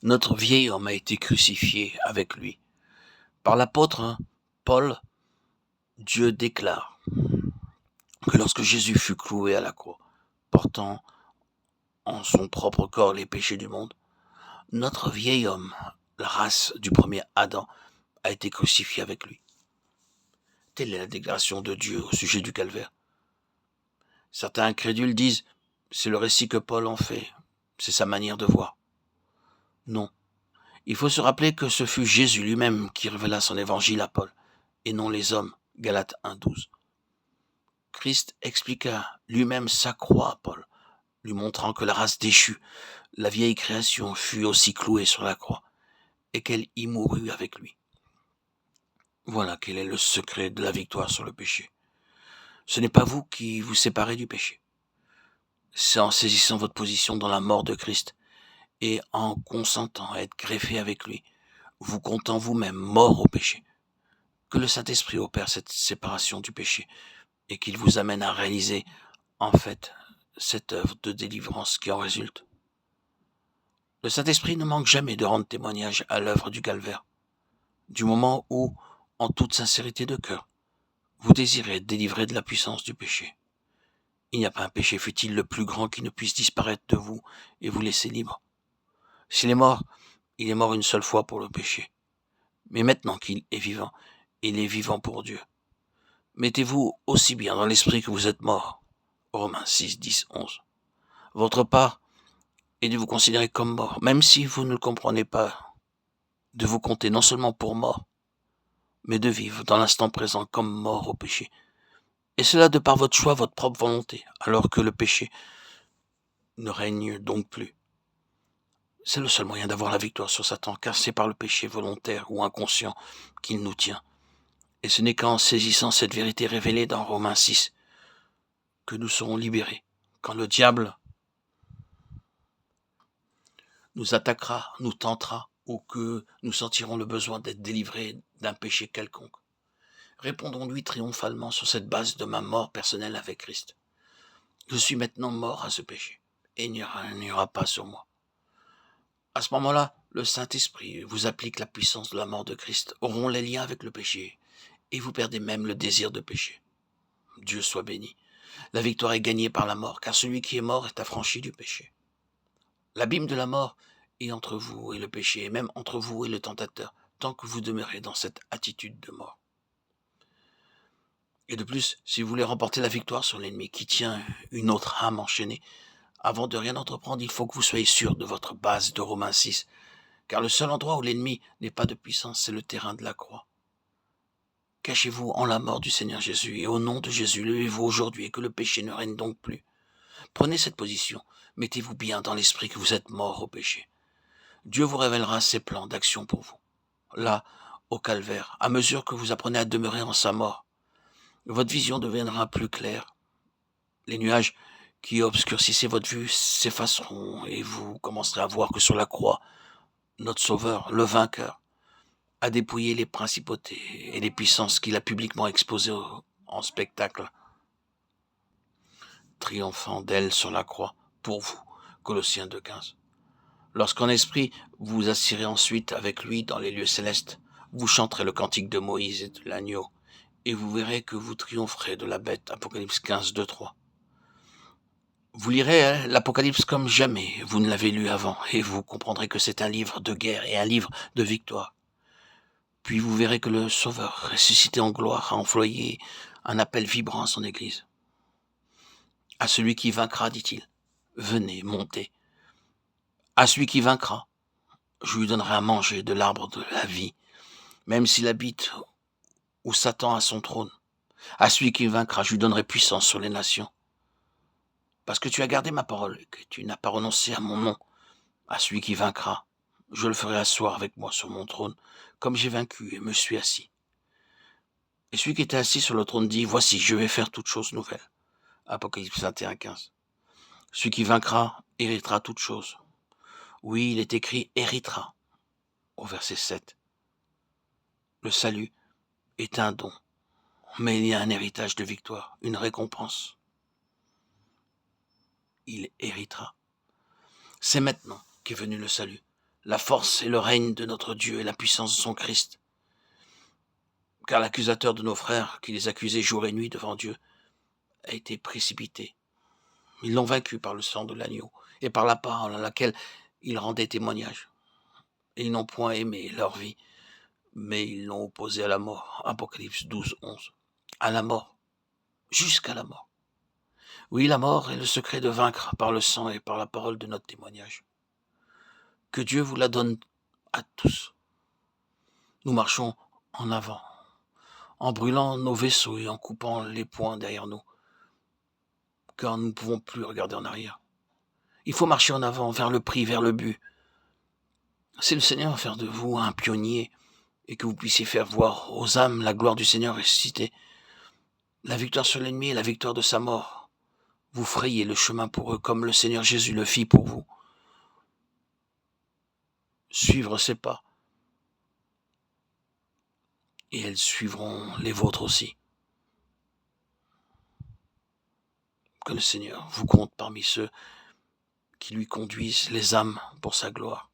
Notre vieil homme a été crucifié avec lui. Par l'apôtre Paul, Dieu déclare que lorsque Jésus fut cloué à la croix, portant en son propre corps les péchés du monde, notre vieil homme, la race du premier Adam, a été crucifié avec lui. Telle est la déclaration de Dieu au sujet du calvaire. Certains incrédules disent, c'est le récit que Paul en fait, c'est sa manière de voir. Non. Il faut se rappeler que ce fut Jésus lui-même qui révéla son évangile à Paul, et non les hommes. Galates 1,12. Christ expliqua lui-même sa croix à Paul, lui montrant que la race déchue, la vieille création, fut aussi clouée sur la croix, et qu'elle y mourut avec lui. Voilà quel est le secret de la victoire sur le péché. Ce n'est pas vous qui vous séparez du péché. C'est en saisissant votre position dans la mort de Christ et en consentant à être greffé avec lui, vous comptant vous-même mort au péché, que le Saint-Esprit opère cette séparation du péché et qu'il vous amène à réaliser, en fait, cette œuvre de délivrance qui en résulte. Le Saint-Esprit ne manque jamais de rendre témoignage à l'œuvre du calvaire, du moment où, en toute sincérité de cœur, vous désirez être délivré de la puissance du péché. Il n'y a pas un péché, fût-il le plus grand, qui ne puisse disparaître de vous et vous laisser libre. S'il est mort, il est mort une seule fois pour le péché. Mais maintenant qu'il est vivant, il est vivant pour Dieu. Mettez-vous aussi bien dans l'esprit que vous êtes mort. Romains 6, 10, 11. Votre part est de vous considérer comme mort, même si vous ne le comprenez pas, de vous compter non seulement pour mort, mais de vivre dans l'instant présent comme mort au péché. Et cela de par votre choix, votre propre volonté, alors que le péché ne règne donc plus. C'est le seul moyen d'avoir la victoire sur Satan, car c'est par le péché volontaire ou inconscient qu'il nous tient. Et ce n'est qu'en saisissant cette vérité révélée dans Romains 6 que nous serons libérés. Quand le diable nous attaquera, nous tentera, ou que nous sentirons le besoin d'être délivrés d'un péché quelconque, répondons-lui triomphalement sur cette base de ma mort personnelle avec Christ. Je suis maintenant mort à ce péché, et il n'y aura pas sur moi. À ce moment-là, le Saint-Esprit vous applique la puissance de la mort de Christ, auront les liens avec le péché, et vous perdez même le désir de pécher. Dieu soit béni. La victoire est gagnée par la mort, car celui qui est mort est affranchi du péché. L'abîme de la mort est entre vous et le péché, et même entre vous et le tentateur, tant que vous demeurez dans cette attitude de mort. Et de plus, si vous voulez remporter la victoire sur l'ennemi qui tient une autre âme enchaînée, avant de rien entreprendre, il faut que vous soyez sûr de votre base de Romains 6, car le seul endroit où l'ennemi n'est pas de puissance, c'est le terrain de la croix. Cachez-vous en la mort du Seigneur Jésus, et au nom de Jésus, levez-vous aujourd'hui, et que le péché ne règne donc plus. Prenez cette position, mettez-vous bien dans l'esprit que vous êtes mort au péché. Dieu vous révélera ses plans d'action pour vous. Là, au calvaire, à mesure que vous apprenez à demeurer en sa mort, votre vision deviendra plus claire. Les nuages qui obscurcissaient votre vue s'effaceront et vous commencerez à voir que sur la croix, notre Sauveur, le vainqueur, a dépouillé les principautés et les puissances qu'il a publiquement exposées en spectacle, triomphant d'elles sur la croix, pour vous. Colossiens 2,15. Lorsqu'en esprit vous vous assirez ensuite avec lui dans les lieux célestes, vous chanterez le cantique de Moïse et de l'agneau, et vous verrez que vous triompherez de la bête. Apocalypse 15, 2, 3. Vous lirez l'Apocalypse comme jamais vous ne l'avez lu avant, et vous comprendrez que c'est un livre de guerre et un livre de victoire. Puis vous verrez que le Sauveur, ressuscité en gloire, a employé un appel vibrant à son Église. À celui qui vaincra, dit-il, venez, montez. À celui qui vaincra, je lui donnerai à manger de l'arbre de la vie, même s'il habite où Satan a son trône. À celui qui vaincra, je lui donnerai puissance sur les nations. Parce que tu as gardé ma parole et que tu n'as pas renoncé à mon nom. À celui qui vaincra, je le ferai asseoir avec moi sur mon trône, comme j'ai vaincu et me suis assis. Et celui qui était assis sur le trône dit, voici, je vais faire toutes choses nouvelles. Apocalypse 21, 15. Celui qui vaincra héritera toutes choses. Oui, il est écrit héritera au verset 7. Le salut est un don, mais il y a un héritage de victoire, une récompense. Il héritera. C'est maintenant qu'est venu le salut. la force et le règne de notre Dieu et la puissance de son Christ. Car l'accusateur de nos frères, qui les accusait jour et nuit devant Dieu, a été précipité. Ils l'ont vaincu par le sang de l'agneau et par la parole à laquelle ils rendaient témoignage. Et ils n'ont point aimé leur vie, mais ils l'ont opposé à la mort. Apocalypse 12, 11. À la mort, jusqu'à la mort. Oui, la mort est le secret de vaincre par le sang et par la parole de notre témoignage. Que Dieu vous la donne à tous. Nous marchons en avant, en brûlant nos vaisseaux et en coupant les poings derrière nous, car nous ne pouvons plus regarder en arrière. Il faut marcher en avant, vers le prix, vers le but. C'est le Seigneur faire de vous un pionnier et que vous puissiez faire voir aux âmes la gloire du Seigneur ressuscité, la victoire sur l'ennemi et la victoire de sa mort. Vous frayez le chemin pour eux comme le Seigneur Jésus le fit pour vous. Suivre ses pas. Et elles suivront les vôtres aussi. Que le Seigneur vous compte parmi ceux qui lui conduisent les âmes pour sa gloire.